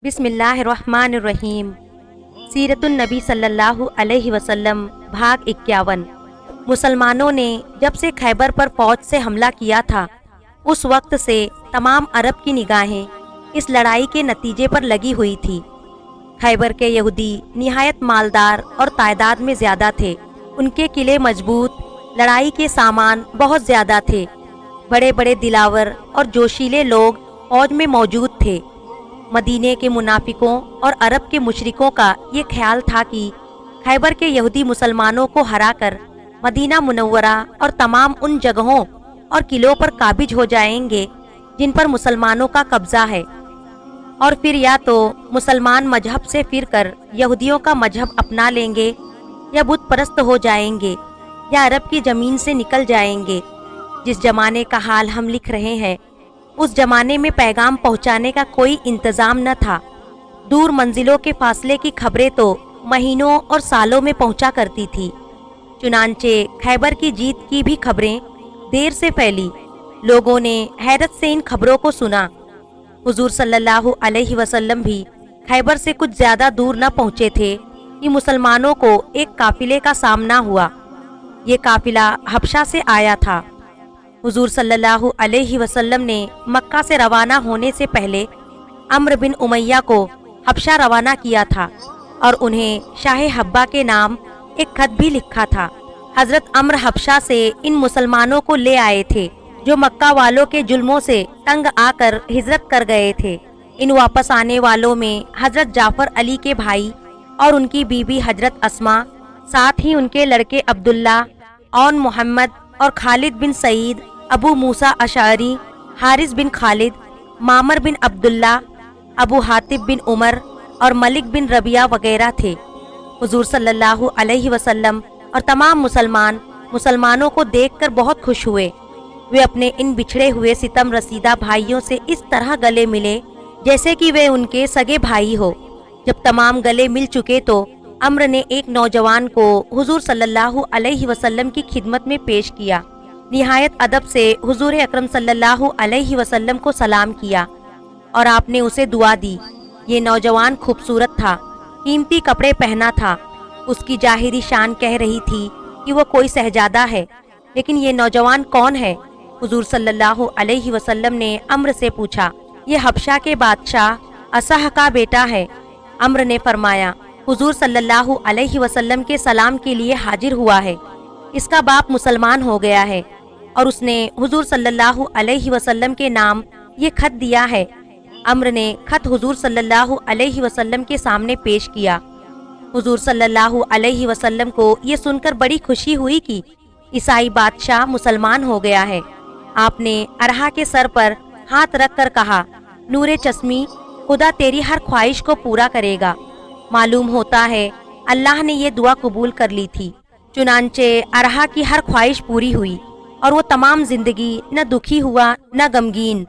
بسم اللہ الرحمن الرحیم۔ سیرت النبی صلی اللہ علیہ وسلم بھاگ 51۔ مسلمانوں نے جب سے خیبر پر فوج سے حملہ کیا تھا اس وقت سے تمام عرب کی نگاہیں اس لڑائی کے نتیجے پر لگی ہوئی تھی۔ خیبر کے یہودی نہایت مالدار اور تعداد میں زیادہ تھے، ان کے قلعے مضبوط، لڑائی کے سامان بہت زیادہ تھے، بڑے بڑے دلاور اور جوشیلے لوگ فوج میں موجود تھے۔ مدینے کے منافقوں اور عرب کے مشرکوں کا یہ خیال تھا کہ خیبر کے یہودی مسلمانوں کو ہرا کر مدینہ منورہ اور تمام ان جگہوں اور قلعوں پر قابض ہو جائیں گے جن پر مسلمانوں کا قبضہ ہے، اور پھر یا تو مسلمان مذہب سے پھر کر یہودیوں کا مذہب اپنا لیں گے، یا بت پرست ہو جائیں گے، یا عرب کی زمین سے نکل جائیں گے۔ جس زمانے کا حال ہم لکھ رہے ہیں اس زمانے میں پیغام پہنچانے کا کوئی انتظام نہ تھا۔ دور منزلوں کے فاصلے کی خبریں تو مہینوں اور سالوں میں پہنچا کرتی تھی، چنانچہ خیبر کی جیت کی بھی خبریں دیر سے پھیلی۔ لوگوں نے حیرت سے ان خبروں کو سنا۔ حضور صلی اللہ علیہ وسلم بھی خیبر سے کچھ زیادہ دور نہ پہنچے تھے کہ مسلمانوں کو ایک قافلے کا سامنا ہوا۔ یہ قافلہ حبشہ سے آیا تھا۔ حضور صلی اللہ علیہ وسلم نے مکہ سے روانہ ہونے سے پہلے عمرو بن امیہ کو حبشہ روانہ کیا تھا اور انہیں شاہ حبہ کے نام ایک خط بھی لکھا تھا۔ حضرت عمرو حبشہ سے ان مسلمانوں کو لے آئے تھے جو مکہ والوں کے ظلموں سے تنگ آ کر ہجرت کر گئے تھے۔ ان واپس آنے والوں میں حضرت جعفر علی کے بھائی اور ان کی بیوی حضرت اسماء، ساتھ ہی ان کے لڑکے عبداللہ، اون محمد اور خالد بن سعید، ابو موسیٰ اشعری، حارث بن خالد، معمر بن عبداللہ، ابو حاتب بن عمر اور ملک بن ربیعہ وغیرہ تھے۔ حضور صلی اللہ علیہ وسلم اور تمام مسلمانوں کو دیکھ کر بہت خوش ہوئے۔ وہ اپنے ان بچھڑے ہوئے ستم رسیدہ بھائیوں سے اس طرح گلے ملے جیسے کہ وہ ان کے سگے بھائی ہو۔ جب تمام گلے مل چکے تو عمرو نے ایک نوجوان کو حضور صلی اللہ علیہ وسلم کی خدمت میں پیش کیا۔ نہایت ادب سے حضور اکرم صلی اللہ علیہ وسلم کو سلام کیا اور آپ نے اسے دعا دی۔ یہ نوجوان خوبصورت تھا، قیمتی کپڑے پہنا تھا، اس کی ظاہری شان کہہ رہی تھی کہ وہ کوئی شہزادہ ہے، لیکن یہ نوجوان کون ہے؟ حضور صلی اللہ علیہ وسلم نے عمرو سے پوچھا۔ یہ حبشہ کے بادشاہ اصح کا بیٹا ہے۔ عمرو نے فرمایا، حضور صلی اللہ علیہ وسلم کے سلام کے لیے حاضر ہوا ہے، اس کا باپ مسلمان ہو گیا ہے اور اس نے حضور صلی اللہ علیہ وسلم کے نام یہ خط دیا ہے۔ عمرو نے خط حضور صلی اللہ علیہ وسلم کے سامنے پیش کیا۔ حضور صلی اللہ علیہ وسلم کو یہ سن کر بڑی خوشی ہوئی کہ عیسائی بادشاہ مسلمان ہو گیا ہے۔ آپ نے ارحا کے سر پر ہاتھ رکھ کر کہا، نور چشمی، خدا تیری ہر خواہش کو پورا کرے گا۔ معلوم ہوتا ہے اللہ نے یہ دعا قبول کر لی تھی، چنانچہ ارحا کی ہر خواہش پوری ہوئی اور وہ تمام زندگی نہ دکھی ہوا نہ غمگین۔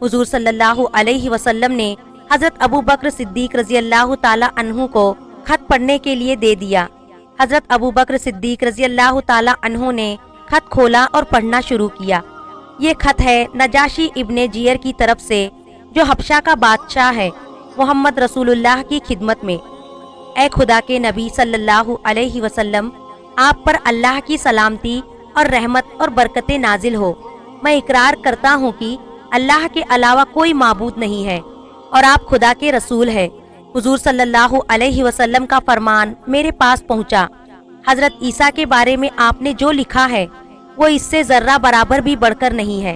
حضور صلی اللہ علیہ وسلم نے حضرت ابو بکر صدیق رضی اللہ تعالی عنہ کو خط پڑھنے کے لیے دے دیا۔ حضرت ابو بکر صدیق رضی اللہ تعالی عنہ نے خط کھولا اور پڑھنا شروع کیا۔ یہ خط ہے نجاشی ابن جیر کی طرف سے جو حبشہ کا بادشاہ ہے، محمد رسول اللہ کی خدمت میں۔ اے خدا کے نبی صلی اللہ علیہ وسلم، آپ پر اللہ کی سلامتی اور رحمت اور برکتیں نازل ہو۔ میں اقرار کرتا ہوں کہ اللہ کے علاوہ کوئی معبود نہیں ہے اور آپ خدا کے رسول ہیں۔ حضور صلی اللہ علیہ وسلم کا فرمان میرے پاس پہنچا۔ حضرت عیسیٰ کے بارے میں آپ نے جو لکھا ہے وہ اس سے ذرہ برابر بھی بڑھ کر نہیں ہے۔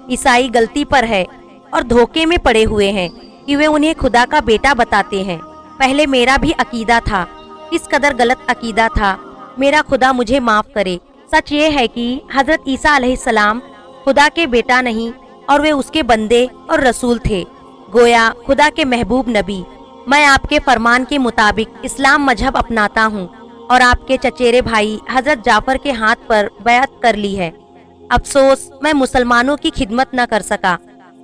عیسائی غلطی پر ہے اور دھوکے میں پڑے ہوئے ہیں کہ وہ انہیں خدا کا بیٹا بتاتے ہیں۔ پہلے میرا بھی عقیدہ تھا، اس قدر غلط عقیدہ تھا، میرا خدا مجھے معاف کرے۔ سچ یہ ہے کہ حضرت عیسیٰ علیہ السلام خدا کے بیٹا نہیں اور وہ اس کے بندے اور رسول تھے، گویا خدا کے محبوب نبی۔ میں آپ کے فرمان کے مطابق اسلام مذہب اپناتا ہوں اور آپ کے چچیرے بھائی حضرت جعفر کے ہاتھ پر بیعت کر لی ہے۔ افسوس میں مسلمانوں کی خدمت نہ کر سکا،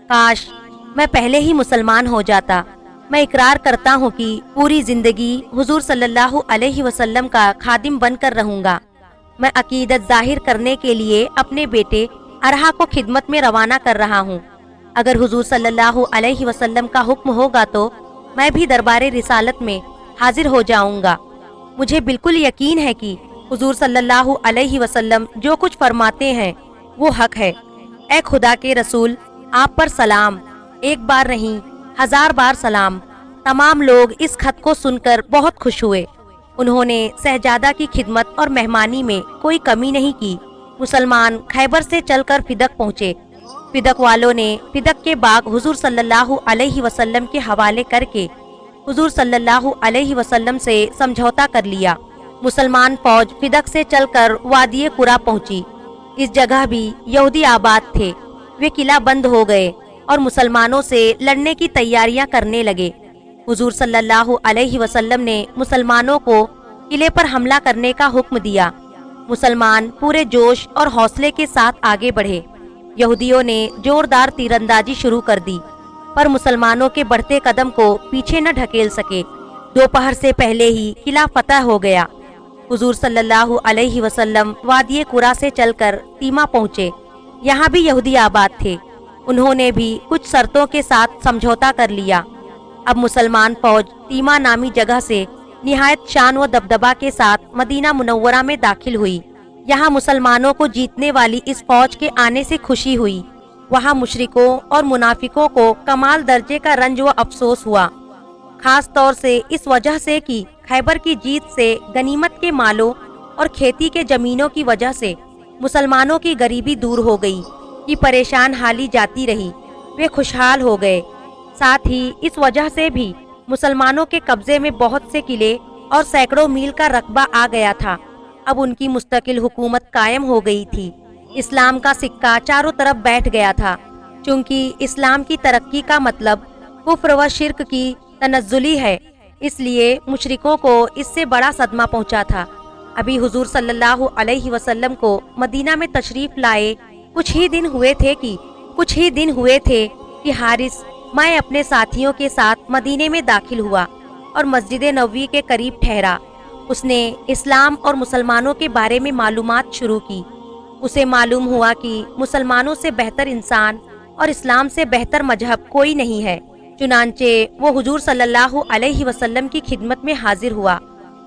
کاش میں پہلے ہی مسلمان ہو جاتا۔ میں اقرار کرتا ہوں کہ پوری زندگی حضور صلی اللہ علیہ وسلم کا خادم بن کر رہوں گا۔ میں عقیدت ظاہر کرنے کے لیے اپنے بیٹے ارحا کو خدمت میں روانہ کر رہا ہوں۔ اگر حضور صلی اللہ علیہ وسلم کا حکم ہوگا تو میں بھی دربار رسالت میں حاضر ہو جاؤں گا۔ مجھے بالکل یقین ہے کہ حضور صلی اللہ علیہ وسلم جو کچھ فرماتے ہیں وہ حق ہے۔ اے خدا کے رسول، آپ پر سلام، ایک بار نہیں 1000 بار سلام۔ تمام لوگ اس خط کو سن کر بہت خوش ہوئے۔ انہوں نے شہزادہ کی خدمت اور مہمانی میں کوئی کمی نہیں کی۔ مسلمان خیبر سے چل کر فدق پہنچے۔ فدق والوں نے فدق کے باغ حضور صلی اللہ علیہ وسلم کے حوالے کر کے حضور صلی اللہ علیہ وسلم سے سمجھوتا کر لیا۔ مسلمان فوج فدق سے چل کر وادی قرا پہنچی۔ اس جگہ بھی یہودی آباد تھے۔ وہ قلعہ بند ہو گئے اور مسلمانوں سے لڑنے کی تیاریاں کرنے لگے۔ حضور صلی اللہ علیہ وسلم نے مسلمانوں کو قلعے پر حملہ کرنے کا حکم دیا۔ مسلمان پورے جوش اور حوصلے کے ساتھ آگے بڑھے۔ یہودیوں نے زوردار تیر اندازی شروع کر دی، پر مسلمانوں کے بڑھتے قدم کو پیچھے نہ ڈھکیل سکے۔ دوپہر سے پہلے ہی قلعہ فتح ہو گیا۔ حضور صلی اللہ علیہ وسلم وادی قرا سے چل کر تیمہ پہنچے۔ یہاں بھی یہودی آباد تھے۔ انہوں نے بھی کچھ شرطوں کے ساتھ سمجھوتا کر لیا۔ اب مسلمان فوج تیمہ نامی جگہ سے نہایت شان و دبدبہ کے ساتھ مدینہ منورہ میں داخل ہوئی۔ یہاں مسلمانوں کو جیتنے والی اس فوج کے آنے سے خوشی ہوئی۔ وہاں مشرکوں اور منافقوں کو کمال درجے کا رنج و افسوس ہوا، خاص طور سے اس وجہ سے کہ خیبر کی جیت سے غنیمت کے مالوں اور کھیتی کے زمینوں کی وجہ سے مسلمانوں کی غریبی دور ہو گئی، کہ پریشان حالی جاتی رہی۔ وہ خوشحال ہو گئے۔ ساتھ ہی اس وجہ سے بھی مسلمانوں کے قبضے میں بہت سے قلعے اور سینکڑوں میل کا رقبہ آ گیا تھا۔ اب ان کی مستقل حکومت قائم ہو گئی تھی۔ اسلام کا سکہ چاروں طرف بیٹھ گیا تھا، چونکہ اسلام کی ترقی کا مطلب کفر و شرک کی تنزلی ہے، اس لیے مشرکوں کو اس سے بڑا صدمہ پہنچا تھا۔ ابھی حضور صلی اللہ علیہ وسلم کو مدینہ میں تشریف لائے کچھ ہی دن ہوئے تھے کہ حارث میں اپنے ساتھیوں کے ساتھ مدینے میں داخل ہوا اور مسجد نبوی کے قریب ٹھہرا۔ اس نے اسلام اور مسلمانوں کے بارے میں معلومات شروع کی۔ اسے معلوم ہوا کہ مسلمانوں سے بہتر انسان اور اسلام سے بہتر مذہب کوئی نہیں ہے۔ چنانچہ وہ حضور صلی اللہ علیہ وسلم کی خدمت میں حاضر ہوا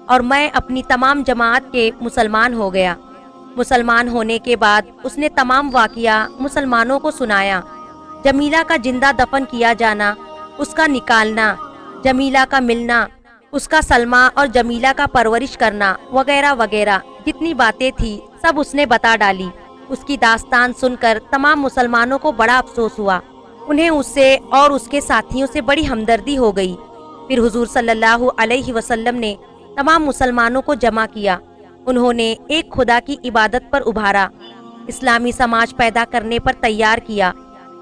اور میں اپنی تمام جماعت کے مسلمان ہو گیا۔ مسلمان ہونے کے بعد اس نے تمام واقعہ مسلمانوں کو سنایا۔ جمیلہ کا زندہ دفن کیا جانا، اس کا نکالنا، جمیلہ کا ملنا، اس کا سلمہ اور جمیلہ کا پرورش کرنا وغیرہ وغیرہ جتنی باتیں تھی سب اس نے بتا ڈالی۔ اس کی داستان سن کر تمام مسلمانوں کو بڑا افسوس ہوا۔ انہیں اس سے اور اس کے ساتھیوں سے بڑی ہمدردی ہو گئی۔ پھر حضور صلی اللہ علیہ وسلم نے تمام مسلمانوں کو جمع کیا۔ انہوں نے ایک خدا کی عبادت پر ابھارا، اسلامی سماج پیدا کرنے پر تیار کیا،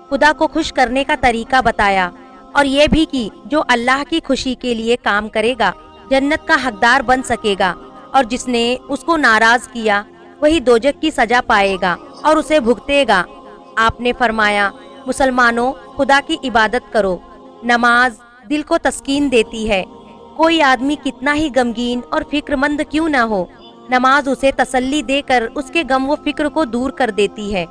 خدا کو خوش کرنے کا طریقہ بتایا، اور یہ بھی کہ جو اللہ کی خوشی کے لیے کام کرے گا جنت کا حقدار بن سکے گا، اور جس نے اس کو ناراض کیا وہی دوزخ کی سزا پائے گا اور اسے بھگتے گا۔ آپ نے فرمایا، مسلمانوں، خدا کی عبادت کرو۔ نماز دل کو تسکین دیتی ہے۔ کوئی آدمی کتنا ہی غمگین اور فکر مند کیوں نہ ہو، نماز اسے تسلی دے کر اس کے غم و فکر کو دور کر دیتی ہے۔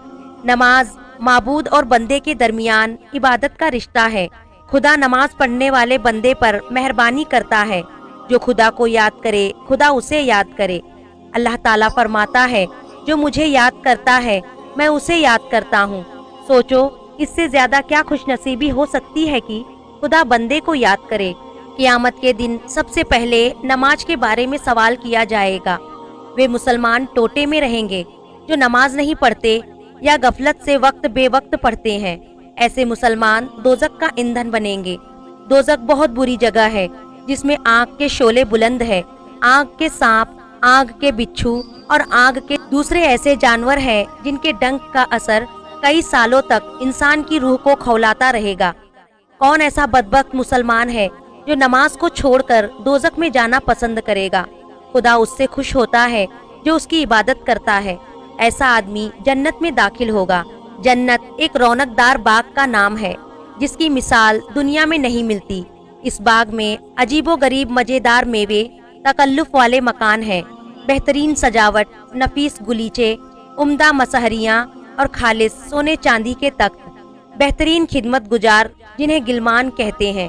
نماز معبود اور بندے کے درمیان عبادت کا رشتہ ہے۔ خدا نماز پڑھنے والے بندے پر مہربانی کرتا ہے۔ جو خدا کو یاد کرے خدا اسے یاد کرے۔ اللہ تعالیٰ فرماتا ہے، جو مجھے یاد کرتا ہے میں اسے یاد کرتا ہوں۔ سوچو، اس سے زیادہ کیا خوش نصیبی ہو سکتی ہے کہ خدا بندے کو یاد کرے۔ قیامت کے دن سب سے پہلے نماز کے بارے میں سوال کیا جائے گا۔ وہ مسلمان ٹوٹے میں رہیں گے جو نماز نہیں پڑھتے یا غفلت سے وقت بے وقت پڑھتے ہیں۔ ایسے مسلمان دوزخ کا ایندھن بنیں گے۔ دوزخ بہت بری جگہ ہے، جس میں آگ کے شعلے بلند ہے۔ آگ کے سانپ، آگ کے بچھو اور آگ کے دوسرے ایسے جانور ہیں جن کے ڈنک کا اثر کئی سالوں تک انسان کی روح کو کھولاتا رہے گا۔ کون ایسا بدبخت مسلمان ہے جو نماز کو چھوڑ کر دوزخ میں جانا پسند کرے گا؟ خدا اس سے خوش ہوتا ہے جو اس کی عبادت کرتا ہے۔ ایسا آدمی جنت میں داخل ہوگا۔ جنت ایک رونق دار باغ کا نام ہے جس کی مثال دنیا میں نہیں ملتی۔ اس باغ میں عجیب و غریب مزیدار میوے، تکلف والے مکان ہیں، بہترین سجاوٹ، نفیس گلیچے، عمدہ مسہریاں اور خالص سونے چاندی کے تخت، بہترین خدمت گزار جنہیں گلمان کہتے ہیں۔